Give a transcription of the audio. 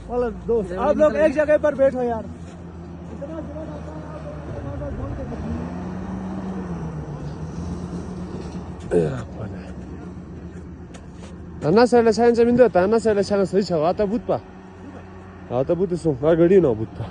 मतलब दोस्त आप लोग एक जगह पर बैठो यार। Tanah saya lesain semindu, tanah saya lesain sih cakap, atau but pa, atau but itu, nggak gede no but pa.